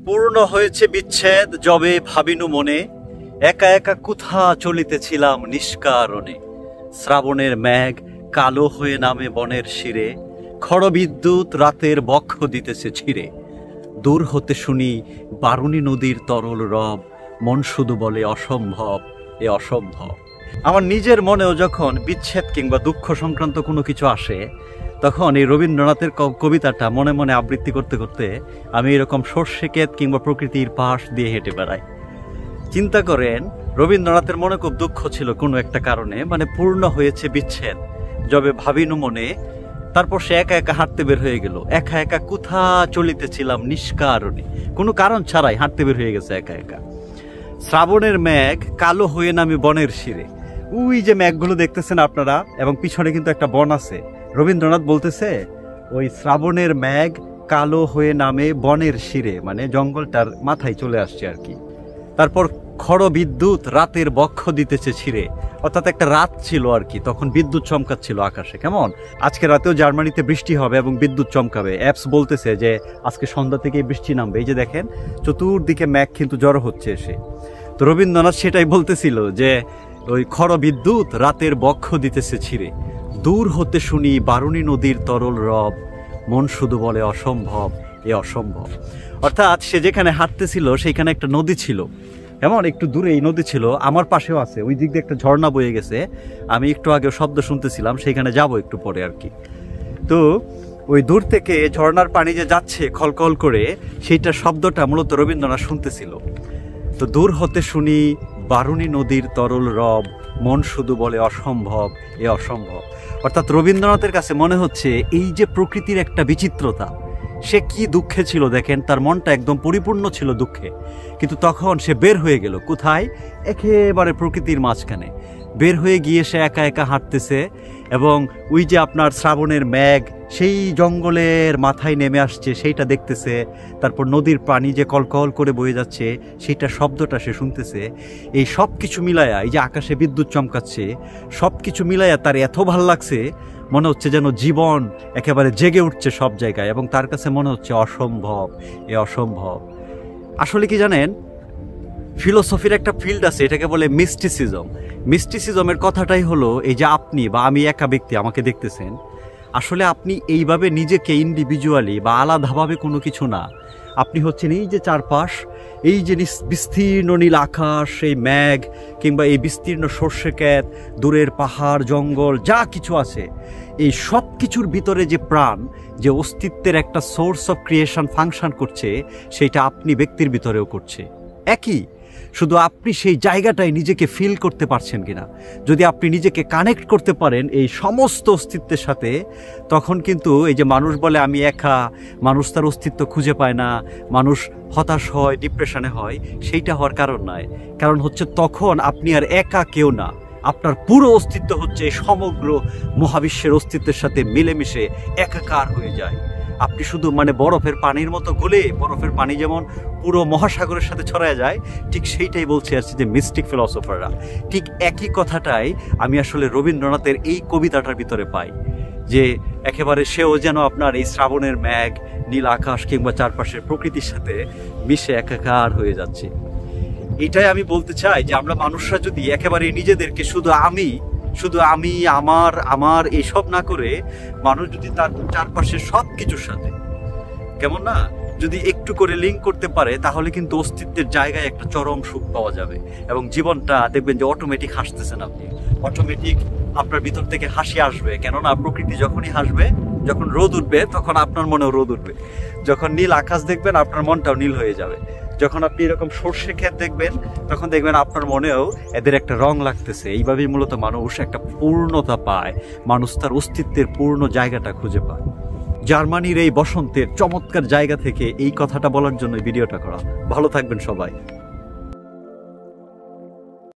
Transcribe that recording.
পূর্ণ হয়েছে বিচ্ছেদ যবে ভাবিনু মনে, একা একা কোথা চলিতেছিলাম নিষ্কারণে। শ্রাবণের মেঘ কালো হয়ে নামে বনের শিরে, খড়বিদ্যুৎ রাতের বক্ষ দিতেছে ছিঁড়ে। দূর হতে শুনি বারুণী নদীর তরল রব, মন শুধু বলে অসম্ভব, এ অসম্ভব। আমার নিজের মনেও যখন বিচ্ছেদ কিংবা দুঃখ সংক্রান্ত কোনো কিছু আসে, তখন এই রবীন্দ্রনাথের কবিতাটা মনে মনে আবৃত্তি করতে করতে আমি এরকম সর্ষে ক্ষেত কিংবা প্রকৃতির পাশ দিয়ে হেঁটে বেড়াই। চিন্তা করেন, রবীন্দ্রনাথের মনে খুব দুঃখ ছিল কোনো একটা কারণে, মানে পূর্ণ হয়েছে বিচ্ছেদ যবে ভাবিনু মনে। তারপর সে একা একা হাঁটতে বের হয়ে গেল, একা একা কোথা চলিতেছিলাম নিষ্কারণে, কোনো কারণ ছাড়াই হাঁটতে বের হয়ে গেছে একা একা। শ্রাবণের মেঘ কালো হয়ে নামে বনের শিরে, ওই যে মেঘগুলো দেখতেছেন আপনারা, এবং পিছনে কিন্তু একটা বন আছে। রবীন্দ্রনাথ বলতেছে ওই শ্রাবণের মেঘ কালো হয়ে নামে বনের শিরে, মানে জঙ্গলটার মাথায় চলে আসছে আর কি। তারপর খড়বিদ্যুৎ রাতের বক্ষ দিতেছে ছিঁড়ে, অর্থাৎ একটা রাত ছিল আর কি, তখন বিদ্যুৎ চমকাচ্ছিল আকাশে। কেমন আজকে রাতেও জার্মানিতে বৃষ্টি হবে এবং বিদ্যুৎ চমকাবে, অ্যাপস বলতেছে যে আজকে সন্ধ্যা থেকে বৃষ্টি নামবে। এই যে দেখেন চতুর্দিকে মেঘ কিন্তু জড়ো হচ্ছে এসে। তো রবীন্দ্রনাথ সেটাই বলতেছিল যে ওই খড়বিদ্যুৎ রাতের বক্ষ দিতেছে ছিঁড়ে, দূর হতে শুনি বারুণী নদীর তরল রব, মন শুধু বলে অসম্ভব, এ অসম্ভব। অর্থাৎ সে যেখানে হাঁটতেছিল সেইখানে একটা নদী ছিল, এমন একটু দূরে এই নদী ছিল, আমার পাশেও আছে, ওই দিক দিয়ে একটা ঝর্ণা বয়ে গেছে। আমি একটু আগে শব্দ শুনতেছিলাম, সেইখানে যাব একটু পরে আর কি। তো ওই দূর থেকে ঝর্ণার পানি যে যাচ্ছে খলকল করে, সেইটার শব্দটা মূলত রবীন্দ্রনাথ শুনতেছিল। তো দূর হতে শুনি বারুণী নদীর তরল রব, মন শুধু বলে অসম্ভব, এ অসম্ভব। অর্থাৎ রবীন্দ্রনাথের কাছে মনে হচ্ছে এই যে প্রকৃতির একটা বিচিত্রতা, সে কি দুঃখে ছিল দেখেন, তার মনটা একদম পরিপূর্ণ ছিল দুঃখে। কিন্তু তখন সে বের হয়ে গেল কোথায়, একেবারে প্রকৃতির মাঝখানে বের হয়ে গিয়ে সে একা একা হাঁটতেছে, এবং ওই যে আপনার শ্রাবণের মেঘ সেই জঙ্গলের মাথায় নেমে আসছে সেইটা দেখতেছে। তারপর নদীর পানি যে কলকল করে বয়ে যাচ্ছে সেইটা শব্দটা সে শুনতেছে। এই সব কিছু মিলায়া, এই যে আকাশে বিদ্যুৎ চমকাচ্ছে, সব কিছু মিলায়া তার এত ভাল লাগছে, মনে হচ্ছে যেন জীবন একেবারে জেগে উঠছে সব জায়গায়, এবং তার কাছে মনে হচ্ছে অসম্ভব, এ অসম্ভব। আসলে কি জানেন, ফিলোসফির একটা ফিল্ড আছে, এটাকে বলে মিস্টিসিজম। মিস্টিসিজমের কথাটাই হলো এই যে আপনি বা আমি একা ব্যক্তি আমাকে দেখতেছেন, আসলে আপনি এইভাবে নিজেকে ইন্ডিভিজুয়ালি বা আলাদাভাবে কোনো কিছু না, আপনি হচ্ছেন এই যে চারপাশ, এই যে বিস্তীর্ণ নীল আকাশ, এই মেঘ কিংবা এই বিস্তীর্ণ সর্ষে ক্ষেত, দূরের পাহাড় জঙ্গল যা কিছু আছে, এই সব কিছুর ভিতরে যে প্রাণ, যে অস্তিত্বের একটা সোর্স অফ ক্রিয়েশন ফাংশন করছে, সেইটা আপনি ব্যক্তির ভিতরেও করছে একই। শুধু আপনি সেই জায়গাটায় নিজেকে ফিল করতে পারছেন কিনা। যদি আপনি নিজেকে কানেক্ট করতে পারেন এই সমস্ত অস্তিত্বের সাথে, তখন কিন্তু এই যে মানুষ বলে আমি একা, মানুষ তার অস্তিত্ব খুঁজে পায় না, মানুষ হতাশ হয়, ডিপ্রেশনে হয়, সেইটা হওয়ার কারণ নয়। কারণ হচ্ছে তখন আপনি আর একা কেউ না, আপনার পুরো অস্তিত্ব হচ্ছে সমগ্র মহাবিশ্বের অস্তিত্বের সাথে মিলেমিশে একাকার হয়ে যায়। আপনি শুধু মানে বরফের পানির মতো গলে, বরফের পানি যেমন পুরো মহাসাগরের সাথে ছড়ায় যায়, ঠিক সেইটাই বলছে আর যে মিস্টিক ফিলসফাররা। ঠিক একই কথাটাই আমি আসলে রবীন্দ্রনাথের এই কবিতাটার ভিতরে পাই, যে একেবারে সেও যেন আপনার এই শ্রাবণের মেঘ, নীল আকাশ কিংবা চারপাশের প্রকৃতির সাথে মিশে একাকার হয়ে যাচ্ছে। এটাই আমি বলতে চাই যে আমরা মানুষরা যদি একেবারে নিজেদেরকে শুধু আমি আমার এইসব না করে, মানুষ যদি তার চারপাশে সব কিছুর সাথে কেমন না যদি একটু করে লিঙ্ক করতে পারে, তাহলে কিন্তু অস্তিত্বের জায়গায় একটা চরম সুখ পাওয়া যাবে, এবং জীবনটা দেখবেন যে অটোমেটিক হাসতেছেন আপনি, অটোমেটিক আপনার ভিতর থেকে হাসি আসবে। কেননা প্রকৃতি যখনই হাসবে, যখন রোদ উঠবে তখন আপনার মনেও রোদ উঠবে, যখন নীল আকাশ দেখবেন আপনার মনটাও নীল হয়ে যাবে, যখন আপনি এরকম সর্ষে ক্ষেত দেখবেন তখন দেখবেন আপনার মনেও এদের একটা রং লাগতেছে। এইভাবেই মূলত মানুষ একটা পূর্ণতা পায়, মানুষ তার অস্তিত্বের পূর্ণ জায়গাটা খুঁজে পায়। জার্মানির এই বসন্তের চমৎকার জায়গা থেকে এই কথাটা বলার জন্য ভিডিওটা করা। ভালো থাকবেন সবাই।